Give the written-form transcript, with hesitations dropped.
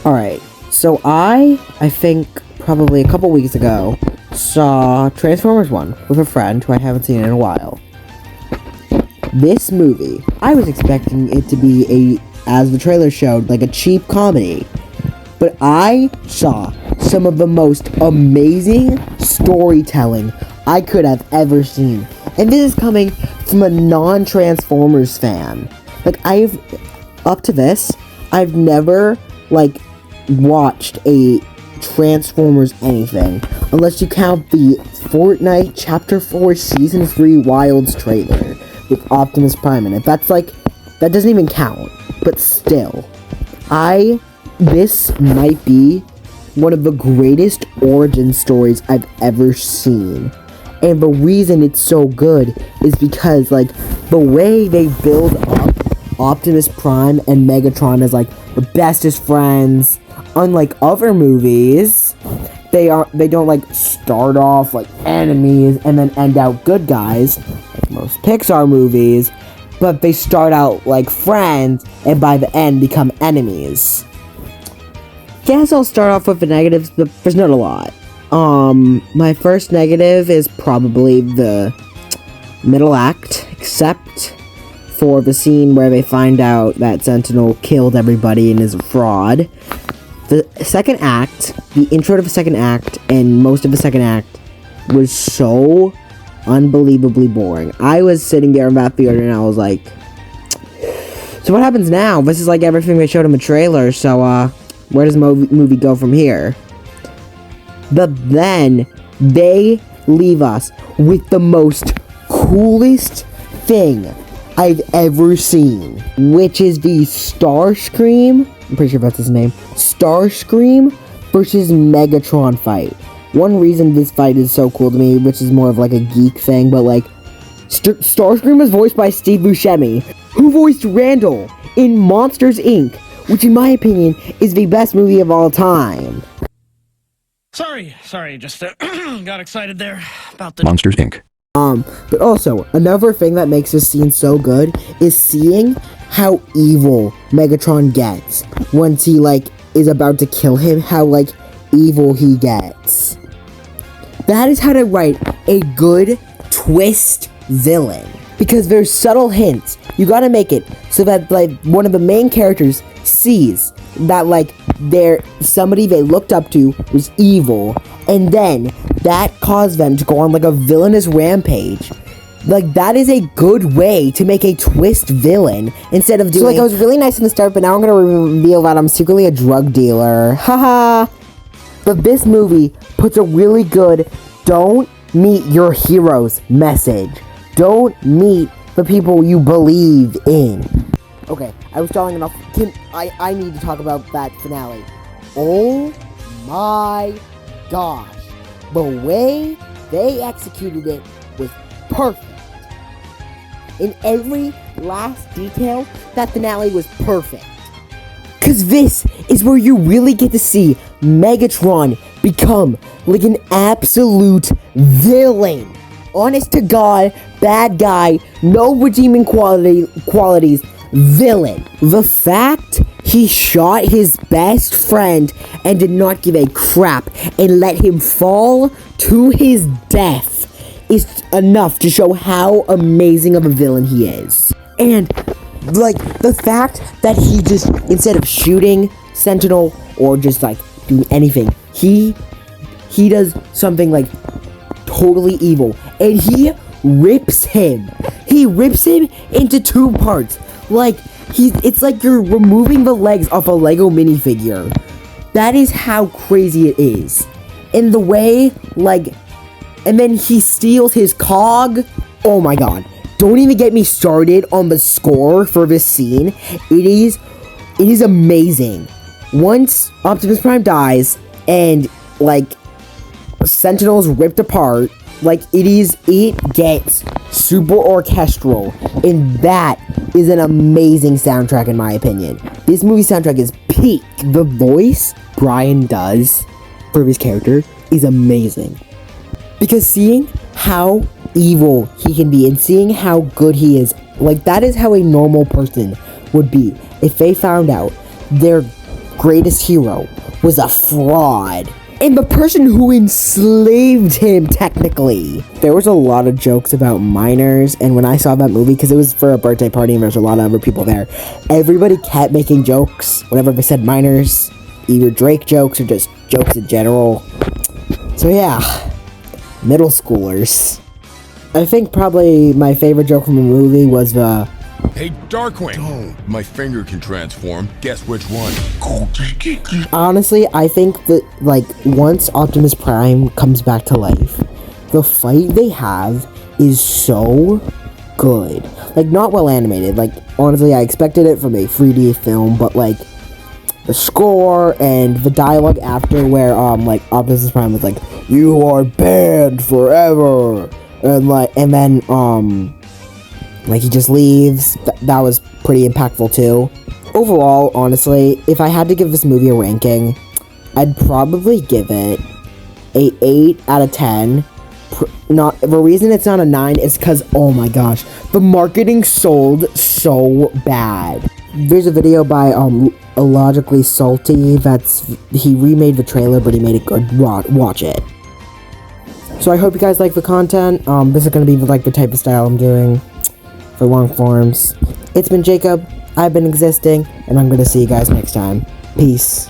Alright, so I think probably a couple weeks ago, saw Transformers 1 with a friend who I haven't seen in a while. This movie, I was expecting it to be as the trailer showed, like a cheap comedy. But I saw some of the most amazing storytelling I could have ever seen. And this is coming from a non-Transformers fan. Up to this, I've never, watched a Transformers anything, unless you count the Fortnite Chapter 4 Season 3 Wilds trailer with Optimus Prime in it. That doesn't even count, but still. This might be one of the greatest origin stories I've ever seen. And the reason it's so good is because, the way they build up Optimus Prime and Megatron as, the bestest friends. Unlike other movies, they don't start off like enemies and then end out good guys, like most Pixar movies, but they start out like friends and by the end become enemies. Guess I'll start off with the negatives, but there's not a lot. My first negative is probably the middle act, except for the scene where they find out that Sentinel killed everybody and is a fraud. The second act, the intro to the second act, and most of the second act was so unbelievably boring. I was sitting there in that theater and I was like, so what happens now? This is like everything they showed in the trailer, so where does the movie go from here? But then they leave us with the most coolest thing I've ever seen, which is the Starscream, I'm pretty sure that's his name, Starscream versus Megatron fight. One reason this fight is so cool to me, which is more of a geek thing, but Starscream is voiced by Steve Buscemi, who voiced Randall in Monsters, Inc., which in my opinion is the best movie of all time. Sorry, just got excited there about the Monsters, Inc. But also, another thing that makes this scene so good is seeing how evil Megatron gets once he, is about to kill him, how, evil he gets. That is how to write a good twist villain. Because there's subtle hints. You gotta make it so that, one of the main characters sees that, somebody they looked up to was evil, and then that caused them to go on, a villainous rampage. That is a good way to make a twist villain, instead of doing... So, I was really nice in the start, but now I'm gonna reveal that I'm secretly a drug dealer. Haha! But this movie puts a really good, don't meet your heroes message. Don't meet the people you believe in. Okay, I was stalling enough. I need to talk about that finale. Oh my gosh. The way they executed it was perfect. In every last detail, that finale was perfect. Cause this is where you really get to see Megatron become an absolute villain. Honest to God, bad guy, no redeeming qualities, villain. The fact he shot his best friend and did not give a crap and let him fall to his death is enough to show how amazing of a villain he is. And, the fact that he just, instead of shooting Sentinel or just, doing anything, he does something, totally evil. And he rips him. He rips him into two parts. It's like you're removing the legs off a Lego minifigure. That is how crazy it is. And the way, and then he steals his cog. Oh my god. Don't even get me started on the score for this scene. It is amazing. Once Optimus Prime dies and, Sentinel's ripped apart, it gets super orchestral, and that is an amazing soundtrack in my opinion. This movie soundtrack is peak. The voice Brian does for his character is amazing. Because seeing how evil he can be and seeing how good he is, that is how a normal person would be if they found out their greatest hero was a fraud. And the person who enslaved him, technically. There was a lot of jokes about minors, and when I saw that movie, because it was for a birthday party and there was a lot of other people there, everybody kept making jokes whenever they said minors, either Drake jokes or just jokes in general. So yeah, middle schoolers. I think probably my favorite joke from the movie was the, Hey, Darkwing! Don't. My finger can transform. Guess which one? honestly, I think that, like, once Optimus Prime comes back to life, the fight they have is so good. Like, not well animated. Like, honestly, I expected it from a 3D film, but, like, the score and the dialogue after where, like, Optimus Prime was like, "You are banned forever," and then, like, he just leaves. That was pretty impactful, too. Overall, honestly, if I had to give this movie a ranking, I'd probably give it a 8 out of 10. The reason it's not a 9 is because, oh my gosh, the marketing sold so bad. There's a video by Illogically Salty he remade the trailer, but he made it good. Watch it. So I hope you guys like the content. This is gonna be like the type of style I'm doing for long forms. It's been Jacob, I've been existing, and I'm gonna see you guys next time. Peace.